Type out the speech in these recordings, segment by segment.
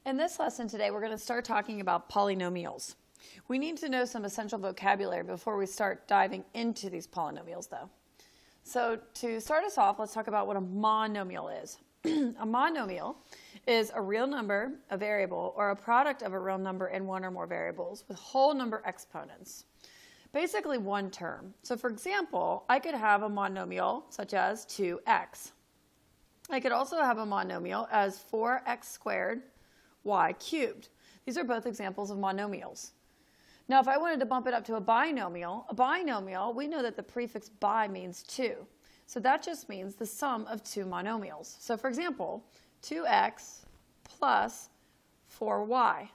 In this lesson today, we're going to start talking about polynomials. We need to know some essential vocabulary before we start diving into these polynomials, though. So to start us off, let's talk about what a monomial is. A monomial is a real number, a variable, or a product of a real number and one or more variables with whole number exponents. Basically one term. So for example, I could have a monomial such as 2x. I could also have a monomial as 4x squared y cubed. These are both examples of monomials. Now, if I wanted to bump it up to a binomial, we know that the prefix bi means 2. So that just means the sum of two monomials. So for example, 2x plus 4y.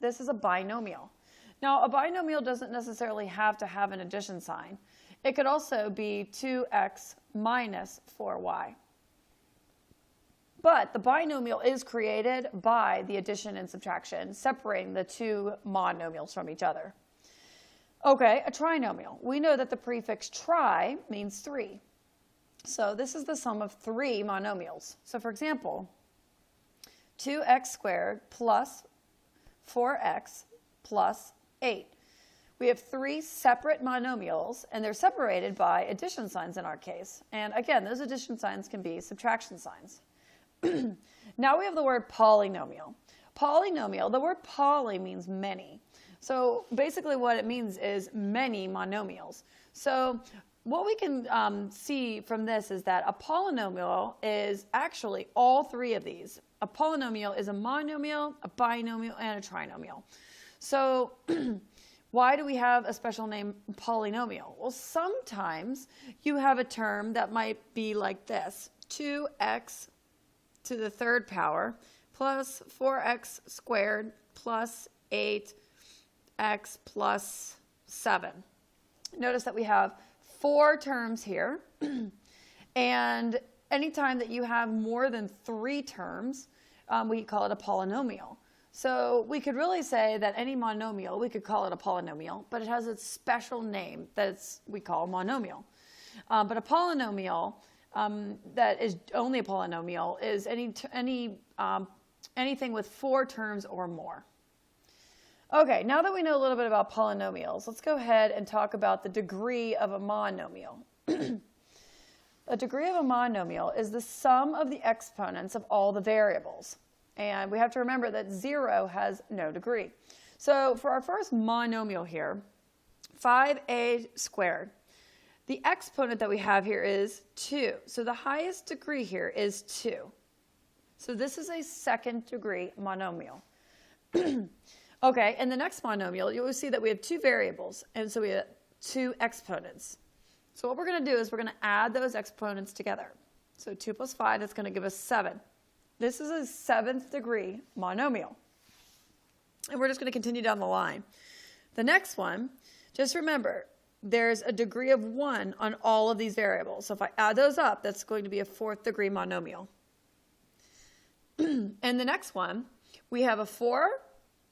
This is a binomial. Now, a binomial doesn't necessarily have to have an addition sign. It could also be 2x minus 4y. But the binomial is created by the addition and subtraction, separating the two monomials from each other. Okay, a trinomial. We know that the prefix tri means 3. So this is the sum of 3 monomials. So for example, 2x squared plus 4x plus 8. We have 3 separate monomials, and they're separated by addition signs in our case. And again, those addition signs can be subtraction signs. Now we have the word polynomial. Polynomial, the word poly means many. So basically what it means is many monomials. So what we can see from this is that a polynomial is actually all 3 of these. A polynomial is a monomial, a binomial, and a trinomial. So why do we have a special name polynomial? Well, sometimes you have a term that might be like this: 2x to the third power plus 4x squared plus 8x plus 7. Notice that we have 4 terms here, and anytime that you have more than 3 terms, we call it a polynomial. So we could really say that any monomial, we could call it a polynomial, but it has a special name that we call a monomial. But a polynomial that is only a polynomial is anything with 4 terms or more. Okay, now that we know a little bit about polynomials, let's go ahead and talk about the degree of a monomial. A degree of a monomial is the sum of the exponents of all the variables. And we have to remember that 0 has no degree. So for our first monomial here, 5a squared, the exponent that we have here is 2. So the highest degree here is 2. So this is a second degree monomial. Okay, and the next monomial, you will see that we have 2 variables, and so we have 2 exponents. So what we're going to do is we're going to add those exponents together. So 2 plus 5, that's going to give us 7. This is a 7th degree monomial. And we're just going to continue down the line. The next one, just remember, there's a degree of 1 on all of these variables. So if I add those up, that's going to be a 4th degree monomial. And the next one, we have a 4,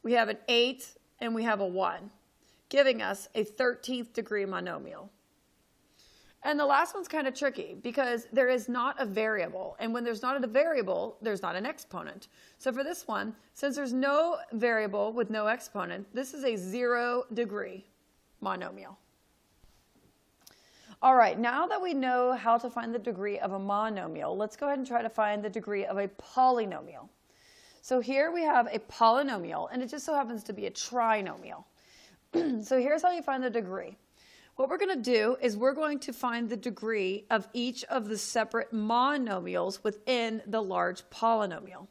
we have an 8, and we have a 1, giving us a 13th degree monomial. And the last one's kind of tricky because there is not a variable. And when there's not a variable, there's not an exponent. So for this one, since there's no variable with no exponent, this is a 0 degree monomial. All right, now that we know how to find the degree of a monomial, let's go ahead and try to find the degree of a polynomial. So here we have a polynomial, and it just so happens to be a trinomial. So here's how you find the degree. What we're going to do is we're going to find the degree of each of the separate monomials within the large polynomial.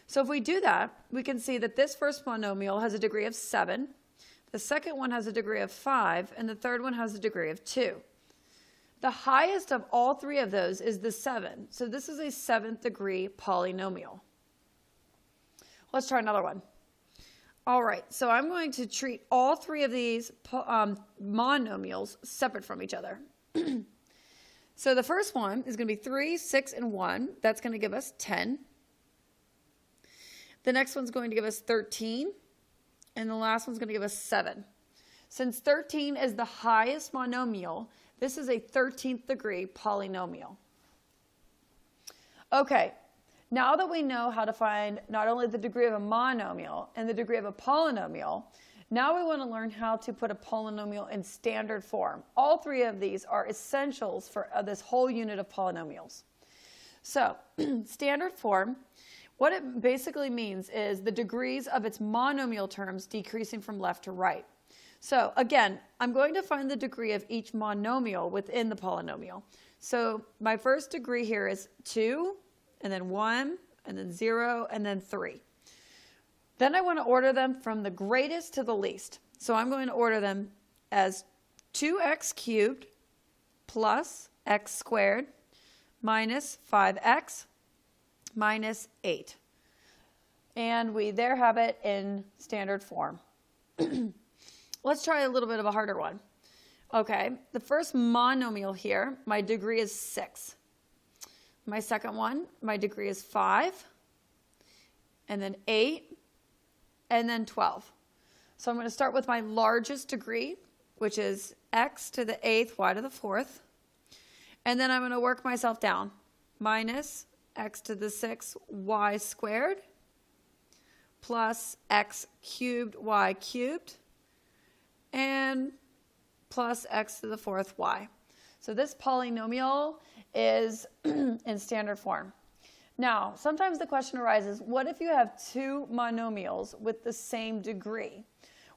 So if we do that, we can see that this first monomial has a degree of 7, the second one has a degree of 5, and the third one has a degree of 2. The highest of all 3 of those is the 7, so this is a 7th degree polynomial. Let's try another one. All right, so I'm going to treat all 3 of these monomials separate from each other. So the first one is going to be 3, 6, and 1. That's going to give us 10. The next one's going to give us 13. And the last one's going to give us 7. Since 13 is the highest monomial, this is a 13th degree polynomial. Okay, Now that we know how to find not only the degree of a monomial and the degree of a polynomial, now we want to learn how to put a polynomial in standard form. All three of these are essentials for this whole unit of polynomials. So, standard form, what it basically means is the degrees of its monomial terms decreasing from left to right. So, again, I'm going to find the degree of each monomial within the polynomial. So, my first degree here is 2, and then 1, and then 0, and then 3. Then I want to order them from the greatest to the least. So I'm going to order them as 2x cubed plus x squared minus 5x minus 8. And we there have it in standard form. Let's try a little bit of a harder one. Okay, the first monomial here, my degree is 6. My second one, my degree is 5, and then 8, and then 12. So I'm going to start with my largest degree, which is x to the 8th, y to the 4th. And then I'm going to work myself down. Minus x to the 6th, y squared, plus x cubed, y cubed, and plus x to the 4th, y. So this polynomial is in standard form. Now, sometimes the question arises, what if you have two monomials with the same degree?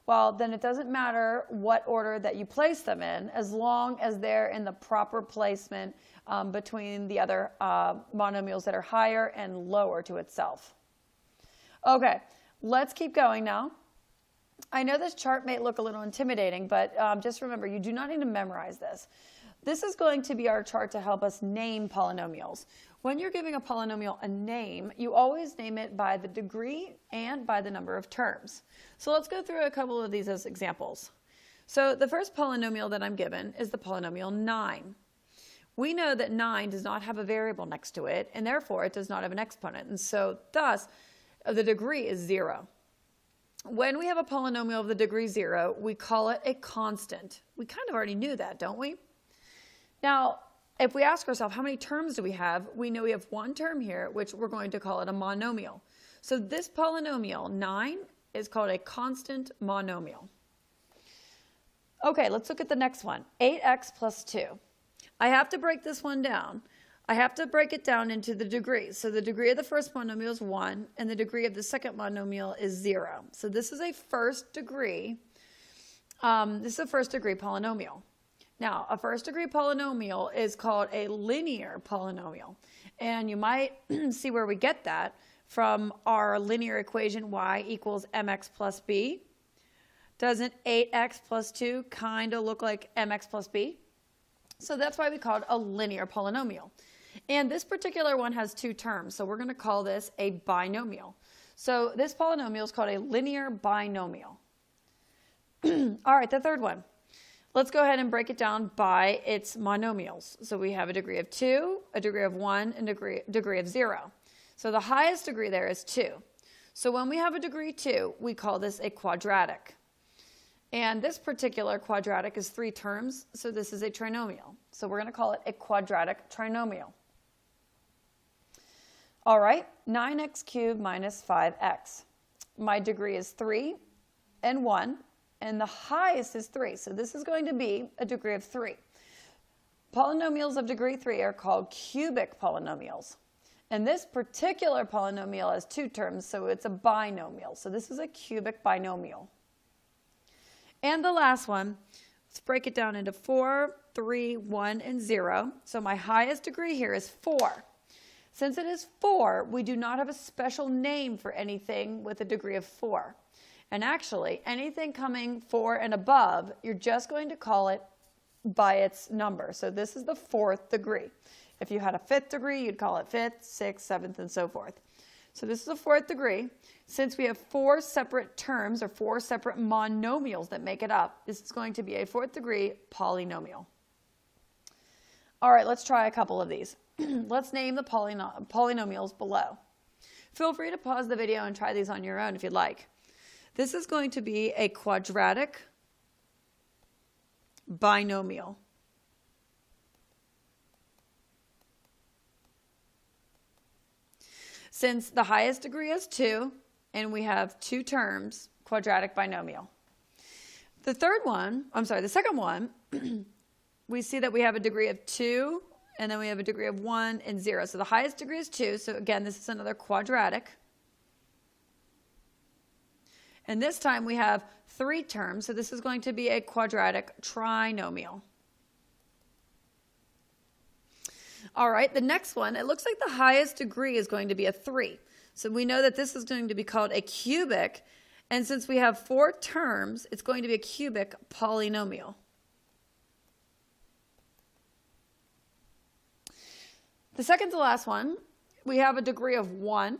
Well, then it doesn't matter what order that you place them in, as long as they're in the proper placement between the other monomials that are higher and lower to itself. Okay, let's keep going now. I know this chart may look a little intimidating, but just remember, you do not need to memorize this. This is going to be our chart to help us name polynomials. When you're giving a polynomial a name, you always name it by the degree and by the number of terms. So let's go through a couple of these as examples. So the first polynomial that I'm given is the polynomial 9. We know that 9 does not have a variable next to it, and therefore it does not have an exponent. And so thus, the degree is 0. When we have a polynomial of the degree 0, we call it a constant. We kind of already knew that, don't we? Now, if we ask ourselves how many terms do we have, we know we have one term here, which we're going to call it a monomial. So this polynomial, 9, is called a constant monomial. Okay, let's look at the next one, 8x plus 2. I have to break this one down. I have to break it down into the degrees. So the degree of the first monomial is 1, and the degree of the second monomial is 0. So this is a first degree. Polynomial. Now, a first degree polynomial is called a linear polynomial. And you might see where we get that from our linear equation y equals mx plus b. Doesn't 8x plus 2 kind of look like mx plus b? So that's why we call it a linear polynomial. And this particular one has two terms, so we're going to call this a binomial. So this polynomial is called a linear binomial. All right, the third one. Let's go ahead and break it down by its monomials. So we have a degree of 2, a degree of 1, and a degree of 0. So the highest degree there is 2. So when we have a degree 2, we call this a quadratic. And this particular quadratic is 3 terms, so this is a trinomial. So we're going to call it a quadratic trinomial. All right, 9x cubed minus 5x. My degree is 3 and 1. And the highest is 3, so this is going to be a degree of 3. Polynomials of degree 3 are called cubic polynomials. And this particular polynomial has 2 terms, so it's a binomial. So this is a cubic binomial. And the last one, let's break it down into 4, 3, 1, and 0. So my highest degree here is 4. Since it is 4, we do not have a special name for anything with a degree of 4. And actually, anything coming 4 and above, you're just going to call it by its number. So this is the 4th degree. If you had a 5th degree, you'd call it 5th, 6th, 7th, and so forth. So this is a 4th degree. Since we have 4 separate terms or 4 separate monomials that make it up, this is going to be a 4th degree polynomial. All right, let's try a couple of these. Let's name the polynomials below. Feel free to pause the video and try these on your own if you'd like. This is going to be a quadratic binomial. Since the highest degree is 2, and we have 2 terms, quadratic binomial. The second one, we see that we have a degree of 2, and then we have a degree of 1 and 0. So the highest degree is 2, so again, this is another quadratic. And this time we have 3 terms, so this is going to be a quadratic trinomial. All right, the next one, it looks like the highest degree is going to be a 3. So we know that this is going to be called a cubic, and since we have 4 terms, it's going to be a cubic polynomial. The second to last one, we have a degree of 1.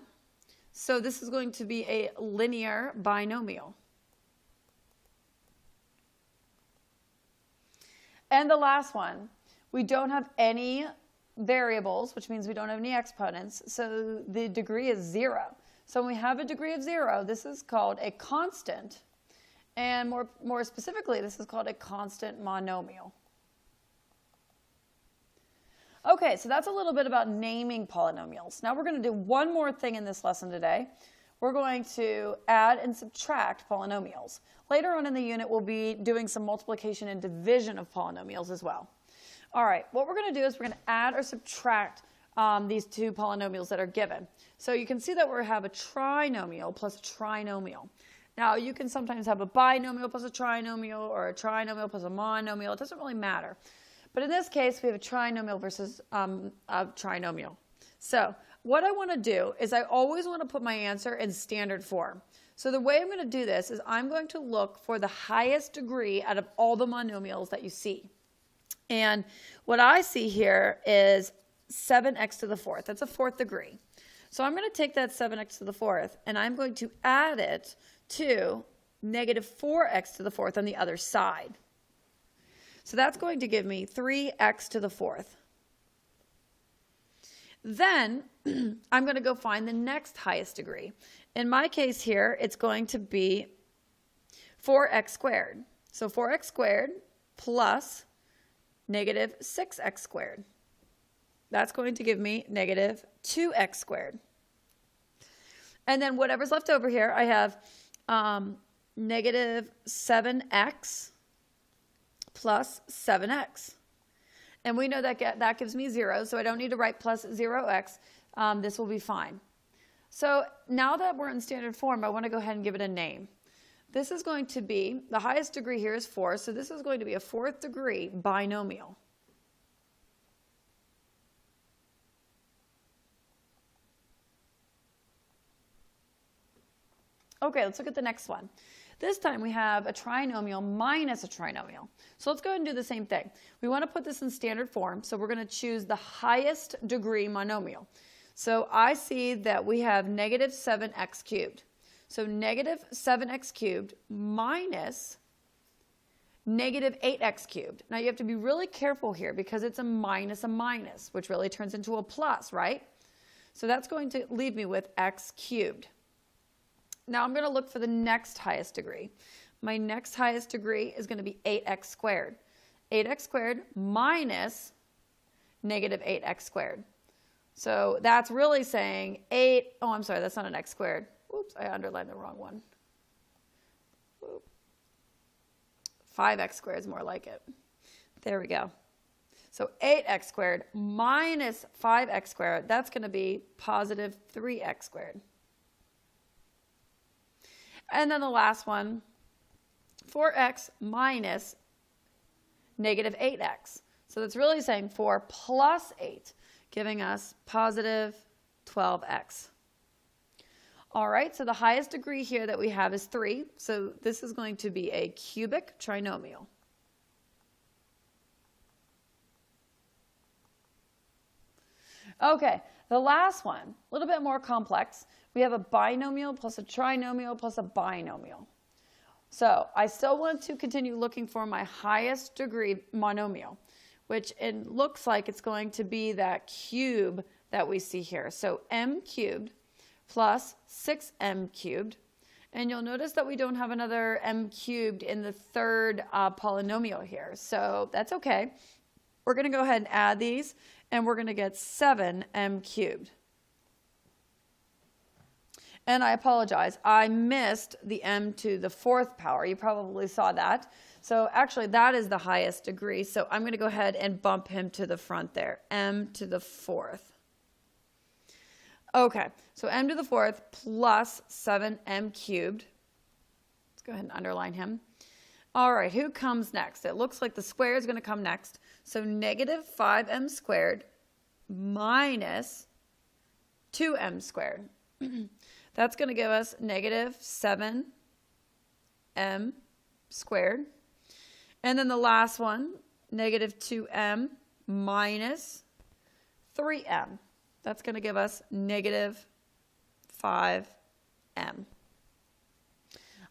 So this is going to be a linear binomial. And the last one, we don't have any variables, which means we don't have any exponents, so the degree is 0. So when we have a degree of 0, this is called a constant, and more specifically, this is called a constant monomial. Okay, so that's a little bit about naming polynomials. Now we're going to do one more thing in this lesson today. We're going to add and subtract polynomials. Later on in the unit, we'll be doing some multiplication and division of polynomials as well. All right, what we're going to do is we're going to add or subtract these 2 polynomials that are given. So you can see that we have a trinomial plus a trinomial. Now, you can sometimes have a binomial plus a trinomial or a trinomial plus a monomial. It doesn't really matter. But in this case, we have a trinomial versus a trinomial. So what I want to do is I always want to put my answer in standard form. So the way I'm going to do this is I'm going to look for the highest degree out of all the monomials that you see. And what I see here is 7x to the 4th. That's a 4th degree. So I'm going to take that 7x to the 4th, and I'm going to add it to negative 4x to the 4th on the other side. So that's going to give me 3x to the 4th. Then I'm going to go find the next highest degree. In my case here, it's going to be 4x squared. So 4x squared plus negative 6x squared. That's going to give me negative 2x squared. And then whatever's left over here, I have negative 7x plus 7x. And we know that that gives me 0, so I don't need to write plus 0x. This will be fine. So now that we're in standard form, I want to go ahead and give it a name. This is going to be, the highest degree here is 4, so this is going to be a 4th degree binomial. Okay, let's look at the next one. This time we have a trinomial minus a trinomial. So let's go ahead and do the same thing. We want to put this in standard form, so we're going to choose the highest degree monomial. So I see that we have negative 7x cubed. So negative 7x cubed minus negative 8x cubed. Now you have to be really careful here because it's a minus, which really turns into a plus, right? So that's going to leave me with x cubed. Now I'm going to look for the next highest degree. My next highest degree is going to be 8x squared. 8x squared minus negative 8x squared. So that's really saying I'm sorry, that's not an x squared. Oops, I underlined the wrong one. 5x squared is more like it. There we go. So 8x squared minus 5x squared, that's going to be positive 3x squared. And then the last one, 4x minus negative 8x. So that's really saying 4 plus 8, giving us positive 12x. All right, so the highest degree here that we have is 3. So this is going to be a cubic trinomial. Okay, the last one, a little bit more complex. We have a binomial plus a trinomial plus a binomial. So I still want to continue looking for my highest degree monomial, which it looks like it's going to be that cube that we see here. So m cubed plus 6m cubed. And you'll notice that we don't have another m cubed in the third polynomial here. So that's okay. We're going to go ahead and add these, and we're going to get 7m cubed. And I apologize, I missed the m to the fourth power. You probably saw that. So actually that is the highest degree. So I'm going to go ahead and bump him to the front there, m to the fourth. Okay, so m to the fourth plus 7m cubed. Let's go ahead and underline him. All right, who comes next? It looks like the square is going to come next. So negative 5m squared minus 2m squared. That's going to give us negative 7m squared. And then the last one, negative 2m minus 3m. That's going to give us negative 5m.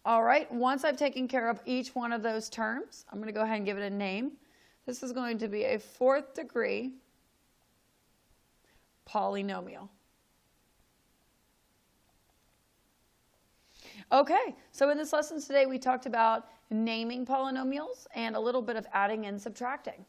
All right, once I've taken care of each one of those terms, I'm going to go ahead and give it a name. This is going to be a fourth degree polynomial. Okay, so in this lesson today we talked about naming polynomials and a little bit of adding and subtracting.